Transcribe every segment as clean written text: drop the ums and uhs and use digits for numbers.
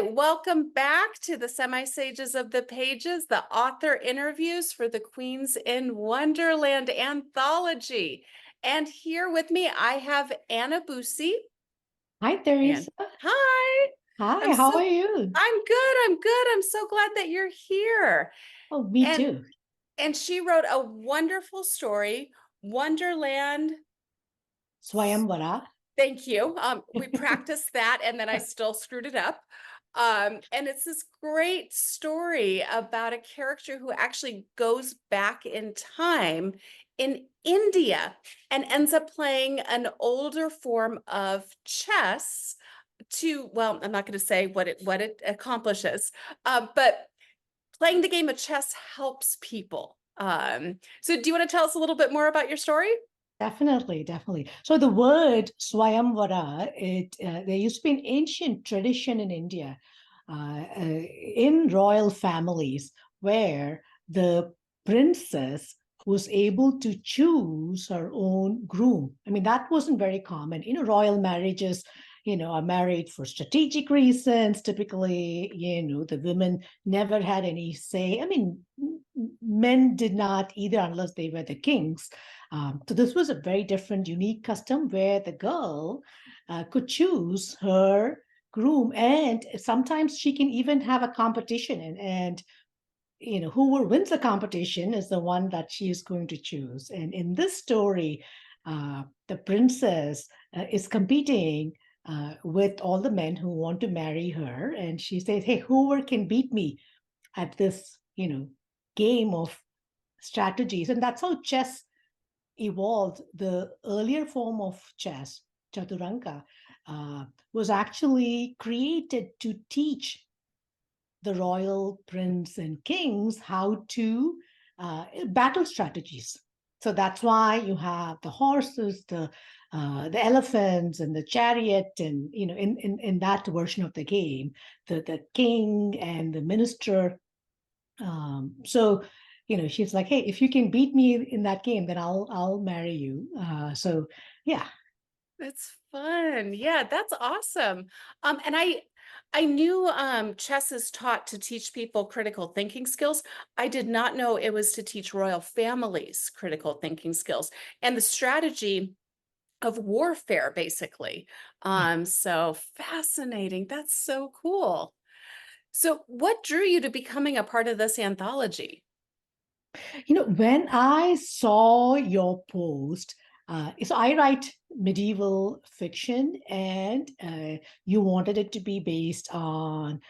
right, welcome back to the Semi-Sages of the Pages, the author interviews for the Queens in Wonderland anthology. And here with me, I have Anna Bushi. Hi, And Teresa. hi, I'm Hi, how so, are you? I'm good, I'm good. I'm so glad that you're here. Oh, me And too. and she wrote a wonderful story, Wonderland. Swayamvara. Thank you. We practiced that and then I still screwed it up. And it's this great story about a character who actually goes back in time in India and ends up playing an older form of chess to, well, I'm not going to say what it accomplishes, but playing the game of chess helps people. So do you want to tell us a little bit more about your story? Definitely, definitely. So the word Swayamvara, there used to be an ancient tradition in India, in royal families, where the princess was able to choose her own groom. I mean, that wasn't very common. Royal marriages, are married for strategic reasons. Typically, the women never had any say. I mean, men did not either, unless they were the kings. So this was a very different, unique custom where the girl could choose her groom, and sometimes she can even have a competition, and whoever wins the competition is the one that she is going to choose. And in this story, the princess is competing with all the men who want to marry her, and she says, "Hey, whoever can beat me at this, game of strategies." And that's how chess evolved. The earlier form of chess, chaturanga, was actually created to teach the royal prince and kings how to battle strategies. So that's why you have the horses, the elephants, and the chariot, and in that version of the game, the king and the minister. So she's like, "Hey, if you can beat me in that game, then I'll marry you." So yeah. That's fun. Yeah, that's awesome. And I knew chess is taught to teach people critical thinking skills. I did not know it was to teach royal families critical thinking skills and the strategy of warfare, basically. Yeah. So fascinating. That's so cool. So what drew you to becoming a part of this anthology? When I saw your post, so I write medieval fiction, and you wanted it to be based on,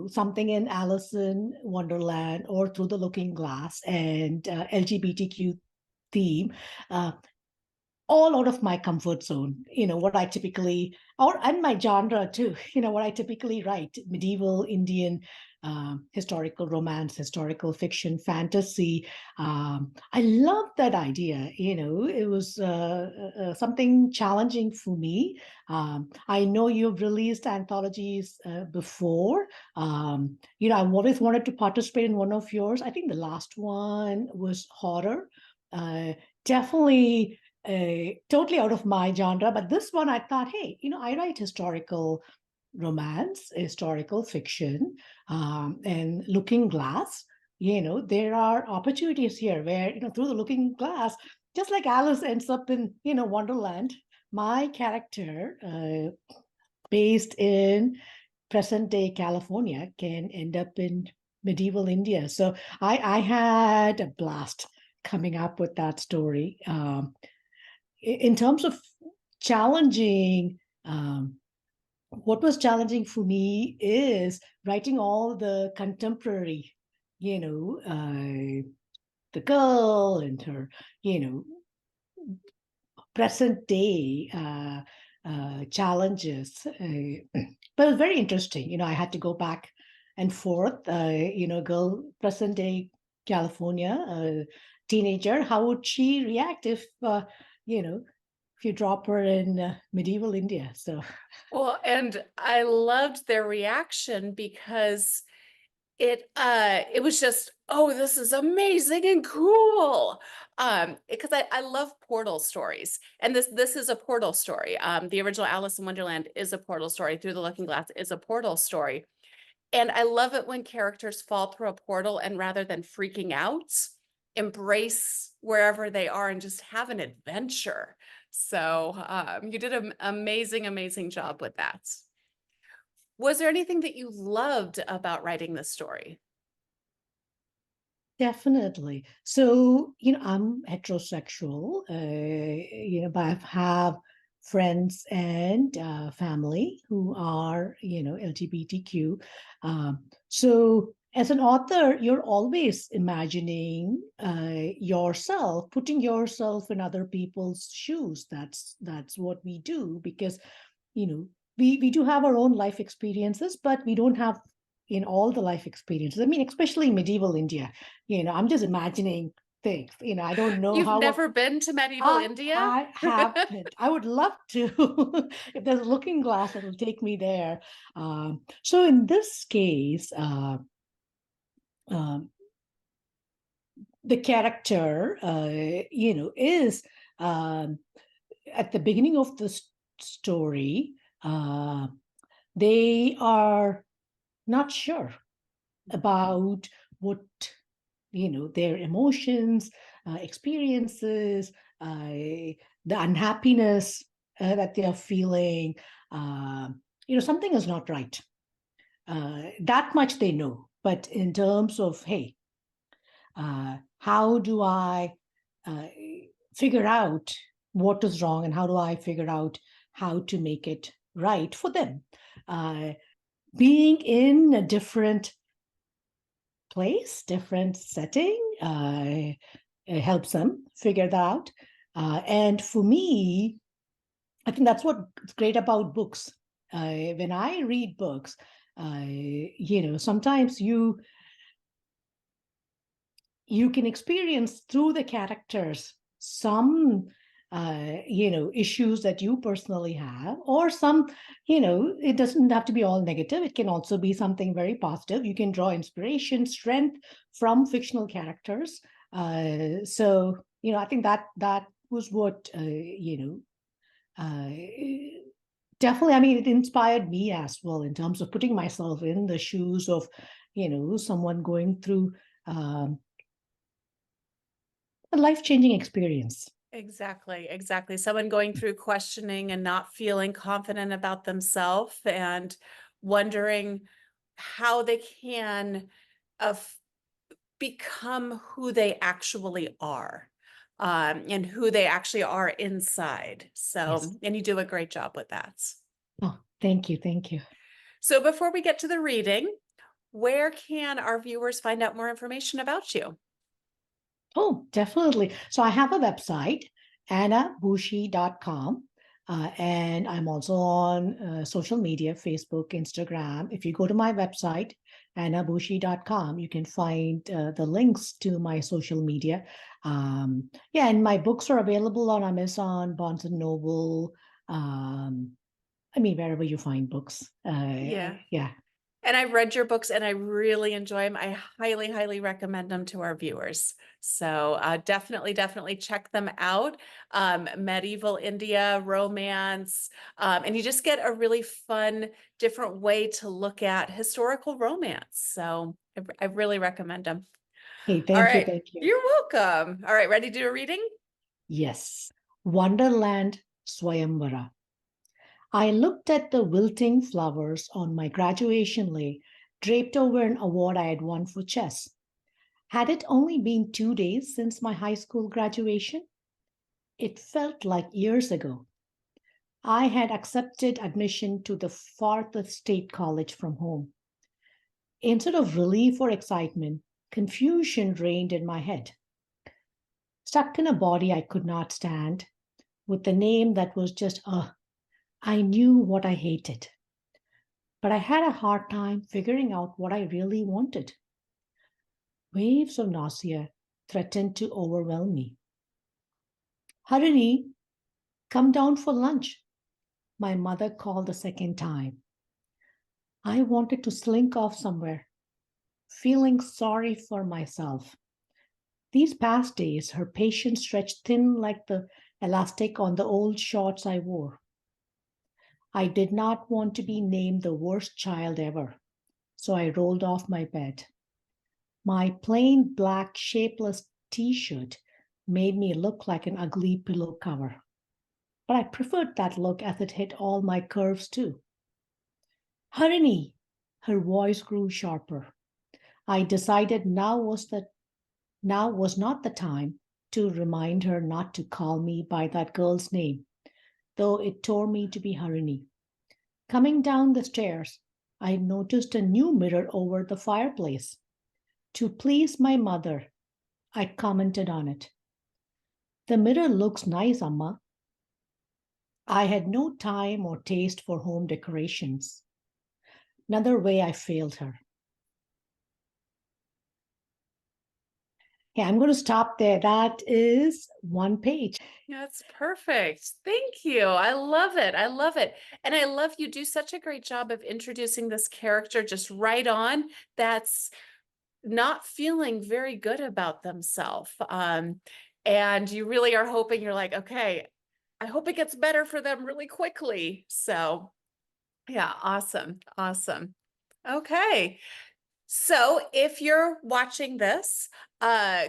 something in Alice in Wonderland or Through the Looking Glass, and LGBTQ theme. Uh, all out of my comfort zone, what I typically, or and my genre too, what I typically write: medieval Indian, historical romance, historical fiction, fantasy. I love that idea. It was something challenging for me. I know you've released anthologies before. I've always wanted to participate in one of yours. I think the last one was horror. uh, Definitely totally out of my genre. But this one, I thought, hey, I write historical romance, historical fiction, and Looking Glass. There are opportunities here where, through the Looking Glass, just like Alice ends up in, Wonderland, my character, based in present day California, can end up in medieval India. So I had a blast coming up with that story. In terms of challenging, what was challenging for me is writing all the contemporary, the girl and her, you know, present day challenges. But it was very interesting. I had to go back and forth. Girl, present day California, teenager. How would she react if, you know, if you drop her in medieval India? So Well, and I loved their reaction because it was just, oh, this is amazing and cool. Because I love portal stories. And this is a portal story. The original Alice in Wonderland is a portal story. Through the Looking Glass is a portal story. And I love it when characters fall through a portal and rather than freaking out, embrace wherever they are and just have an adventure. So you did an amazing, amazing job with that. Was there anything that you loved about writing this story? Definitely. So, I'm heterosexual, but I have friends and family who are, LGBTQ. So, as an author, you're always imagining yourself, putting yourself in other people's shoes. That's what we do because we do have our own life experiences, but we don't have in all the life experiences. I mean, especially medieval India. I'm just imagining things. I don't know You've how. never been to medieval I India? I haven't. I would love to. If there's a looking glass that will take me there. So in this case, um, the character, is um, at the beginning of the story. They are not sure about what their emotions, experiences, the unhappiness that they are feeling. Something is not right. That much they know, but in terms of, hey, how do I uh, figure out what is wrong, and how do I figure out how to make it right for them? uh, Being in a different place, different setting, it helps them figure that out. And for me, I think that's what's great about books. When I read books, sometimes you can experience through the characters some issues that you personally have, or some, it doesn't have to be all negative. It can also be something very positive. You can draw inspiration, strength from fictional characters. So I think that was what definitely, I mean, it inspired me as well in terms of putting myself in the shoes of someone going through um, a life-changing experience. Exactly, exactly. Someone going through questioning and not feeling confident about themselves and wondering how they can of become who they actually are, and who they actually are inside. Yes. So, and you do a great job with that. Oh, thank you. Thank you. So before we get to the reading, where can our viewers find out more information about you? Oh, definitely. So I have a website, annabushi.com. And I'm also on social media, Facebook, Instagram. If you go to my website, annabushi.com, you can find the links to my social media. Yeah, and my books are available on Amazon, Barnes and Noble. I mean, wherever you find books. Yeah. Yeah. And I've read your books and I really enjoy them. I highly, highly recommend them to our viewers. So definitely, definitely check them out. Medieval India, romance, and you just get a really fun, different way to look at historical romance. So I really recommend them. Hey, All thank you. right. Thank you. You're welcome. All right. Ready to do a reading? Yes. Wonderland Swayamvara. I looked at the wilting flowers on my graduation lei, draped over an award I had won for chess. Had it only been 2 days since my high school graduation? It felt like years ago. I had accepted admission to the farthest state college from home. Instead of relief or excitement, confusion reigned in my head. Stuck in a body I could not stand, with a name that was just, I knew what I hated. But I had a hard time figuring out what I really wanted. Waves of nausea threatened to overwhelm me. Harini, come down for lunch, my mother called the second time. I wanted to slink off somewhere, feeling sorry for myself. These past days, her patience stretched thin like the elastic on the old shorts I wore. I did not want to be named the worst child ever. so I rolled off my bed. My plain black shapeless t-shirt made me look like an ugly pillow cover. But I preferred that look as it hit all my curves too. Harini! Her voice grew sharper. I decided now was not the time to remind her not to call me by that girl's name, though it tore me to be Harini. Coming down the stairs, I noticed a new mirror over the fireplace. To please my mother, I commented on it. The mirror looks nice, Amma. I had no time or taste for home decorations. Another way I failed her. Yeah, I'm going to stop there. That is one page. That's perfect. Thank you. I love it. I love it. And I love you do such a great job of introducing this character just right on. That's not feeling very good about themselves. And you really are hoping, you're like, okay, I hope it gets better for them really quickly. So yeah, awesome. Awesome. Okay. So if you're watching this,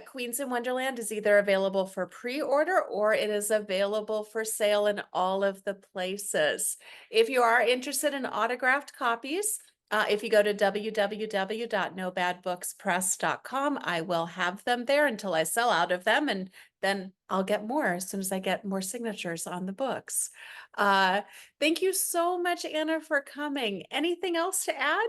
Queens in Wonderland is either available for pre-order or it is available for sale in all of the places. If you are interested in autographed copies, if you go to www.nobadbookspress.com, I will have them there until I sell out of them, and then I'll get more as soon as I get more signatures on the books. Thank you so much, Anna, for coming. Anything else to add?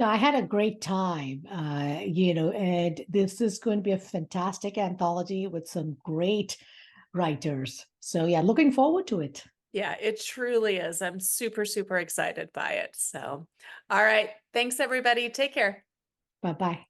No, I had a great time, and this is going to be a fantastic anthology with some great writers. So, yeah, looking forward to it. Yeah, it truly is. I'm super, super excited by it. So, all right. Thanks, everybody. Take care. Bye bye.